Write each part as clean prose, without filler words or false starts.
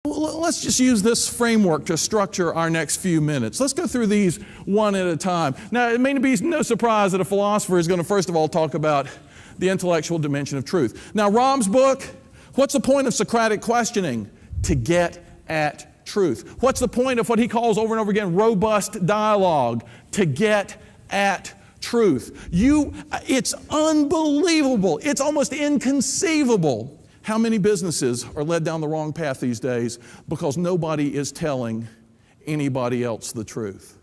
Let's just use this framework to structure our next few minutes. Let's go through these one at a time. Now, it may be no surprise that a philosopher is going to first of all talk about the intellectual dimension of truth. Now, Rahm's book, what's the point of Socratic questioning? To get at truth. What's the point of what he calls over and over again robust dialogue? To get at truth. It's unbelievable. It's almost inconceivable how many businesses are led down the wrong path these days because nobody is telling anybody else the truth.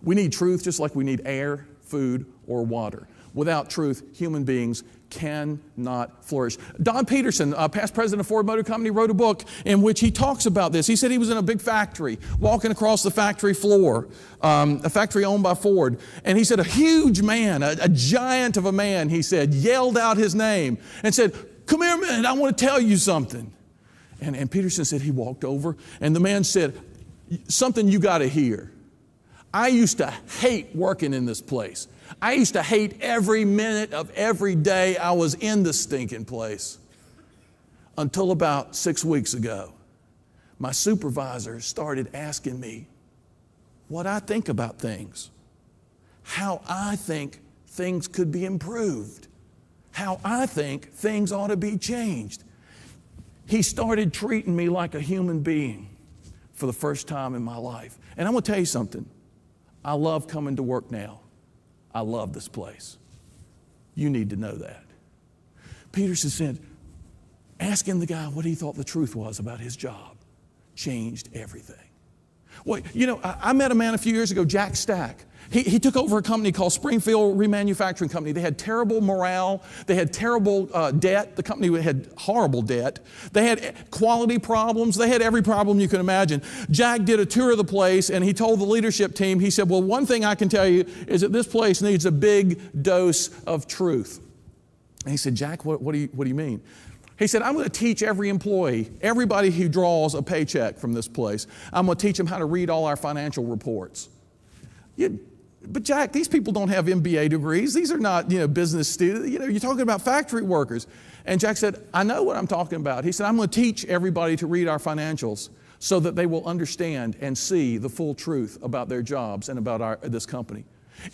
We need truth just like we need air, food, or water. Without truth, human beings cannot flourish. Don Peterson, past president of Ford Motor Company, wrote a book in which he talks about this. He said he was in a big factory, walking across the factory floor, a factory owned by Ford. And he said a huge man, a giant of a man, he said, yelled out his name and said, "Come here, man, I want to tell you something." And Peterson said he walked over, and the man said, "Something you got to hear. I used to hate working in this place. I used to hate every minute of every day I was in this stinking place. Until about 6 weeks ago, my supervisor started asking me what I think about things, how I think things could be improved, how I think things ought to be changed. He started treating me like a human being for the first time in my life." And I'm going to tell you something. I love coming to work now. I love this place. You need to know that. Peterson said, asking the guy what he thought the truth was about his job changed everything. Well, I met a man a few years ago, Jack Stack. He took over a company called Springfield Remanufacturing Company. They had terrible morale. They had terrible debt. The company had horrible debt. They had quality problems. They had every problem you can imagine. Jack did a tour of the place, and he told the leadership team, he said, "Well, one thing I can tell you is that this place needs a big dose of truth." And he said, "Jack, what do you mean?" He said, "I'm going to teach every employee, everybody who draws a paycheck from this place, I'm going to teach them how to read all our financial reports." But Jack, these people don't have MBA degrees. These are not, business students. You're talking about factory workers. And Jack said, "I know what I'm talking about." He said, "I'm going to teach everybody to read our financials so that they will understand and see the full truth about their jobs and about this company."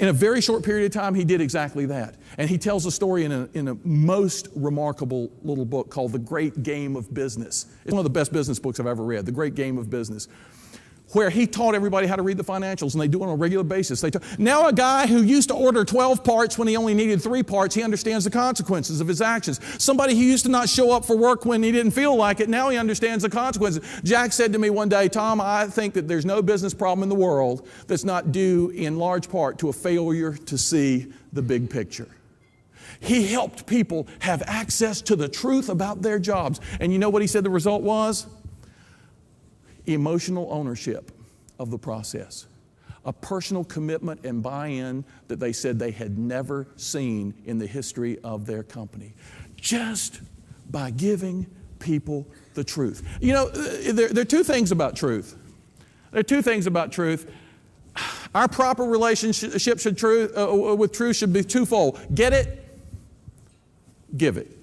In a very short period of time, he did exactly that. And he tells a story in a most remarkable little book called The Great Game of Business. It's one of the best business books I've ever read, The Great Game of Business, where he taught everybody how to read the financials, and they do it on a regular basis. Now a guy who used to order 12 parts when he only needed 3 parts, he understands the consequences of his actions. Somebody who used to not show up for work when he didn't feel like it, now he understands the consequences. Jack said to me one day, "Tom, I think that there's no business problem in the world that's not due in large part to a failure to see the big picture." He helped people have access to the truth about their jobs. And you know what he said the result was? Emotional ownership of the process. A personal commitment and buy-in that they said they had never seen in the history of their company. Just by giving people the truth. There are 2 things about truth. There are 2 things about truth. Our proper relationship with truth should be twofold. Get it, give it.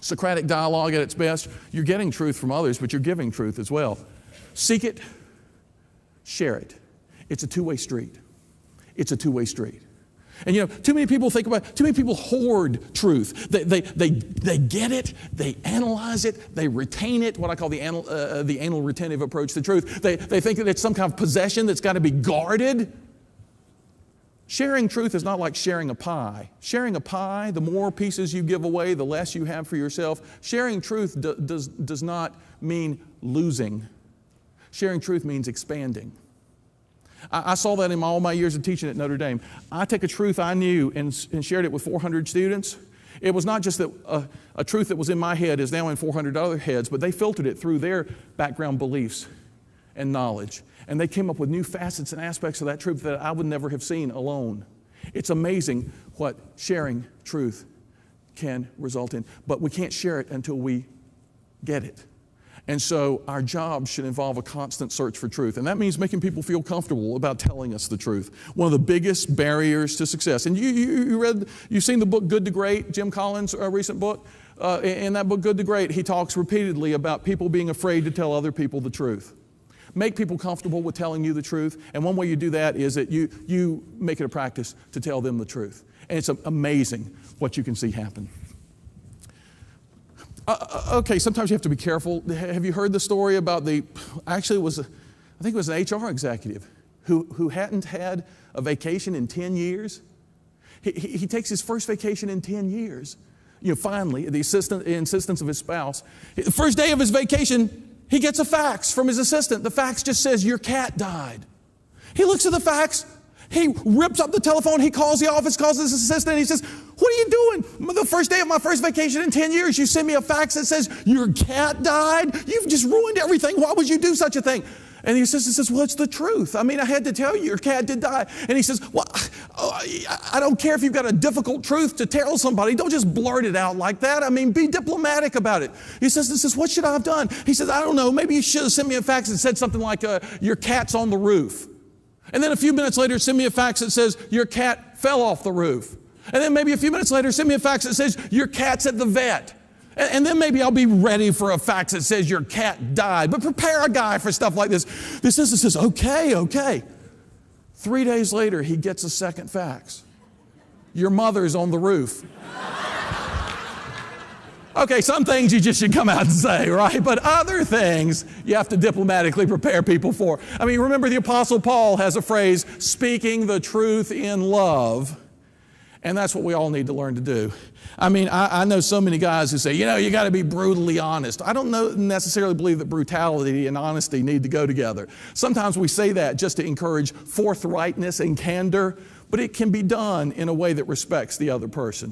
Socratic dialogue at its best. You're getting truth from others, but you're giving truth as well. Seek it, share it. It's a two-way street. It's a two-way street. And too many people hoard truth. They get it, they analyze it, they retain it, what I call the anal retentive approach to truth. They think that it's some kind of possession that's got to be guarded. Sharing truth is not like sharing a pie. Sharing a pie, the more pieces you give away, the less you have for yourself. Sharing truth does not mean losing. Sharing truth means expanding. I saw that in all my years of teaching at Notre Dame. I take a truth I knew and shared it with 400 students. It was not just that a truth that was in my head is now in 400 other heads, but they filtered it through their background beliefs and knowledge. And they came up with new facets and aspects of that truth that I would never have seen alone. It's amazing what sharing truth can result in. But we can't share it until we get it. And so our job should involve a constant search for truth. And that means making people feel comfortable about telling us the truth. One of the biggest barriers to success. And you've seen the book Good to Great, Jim Collins' recent book. in that book, Good to Great, he talks repeatedly about people being afraid to tell other people the truth. Make people comfortable with telling you the truth. And one way you do that is that you make it a practice to tell them the truth. And it's amazing what you can see happen. Okay, sometimes you have to be careful. Have you heard the story about I think it was an HR executive who hadn't had a vacation in 10 years? He takes his first vacation in 10 years. Finally, the insistence of his spouse. The first day of his vacation, he gets a fax from his assistant. The fax just says, your cat died. He looks at the fax. He rips up the telephone. He calls the office, calls his assistant. He says, what are you doing? The first day of my first vacation in 10 years, you send me a fax that says, your cat died? You've just ruined everything. Why would you do such a thing? And the assistant says, well, it's the truth. I mean, I had to tell you, your cat did die. And he says, well, I don't care if you've got a difficult truth to tell somebody. Don't just blurt it out like that. I mean, be diplomatic about it. He says, what should I have done? He says, I don't know. Maybe you should have sent me a fax that said something like, your cat's on the roof. And then a few minutes later, send me a fax that says, your cat fell off the roof. And then maybe a few minutes later, send me a fax that says, your cat's at the vet. And then maybe I'll be ready for a fax that says your cat died. But prepare a guy for stuff like this. The assistant says, okay. 3 days later, he gets a second fax. Your mother's on the roof. Okay, some things you just should come out and say, right? But other things you have to diplomatically prepare people for. I mean, remember the Apostle Paul has a phrase, speaking the truth in love. And that's what we all need to learn to do. I mean, I know so many guys who say, you got to be brutally honest. I don't necessarily believe that brutality and honesty need to go together. Sometimes we say that just to encourage forthrightness and candor, but it can be done in a way that respects the other person.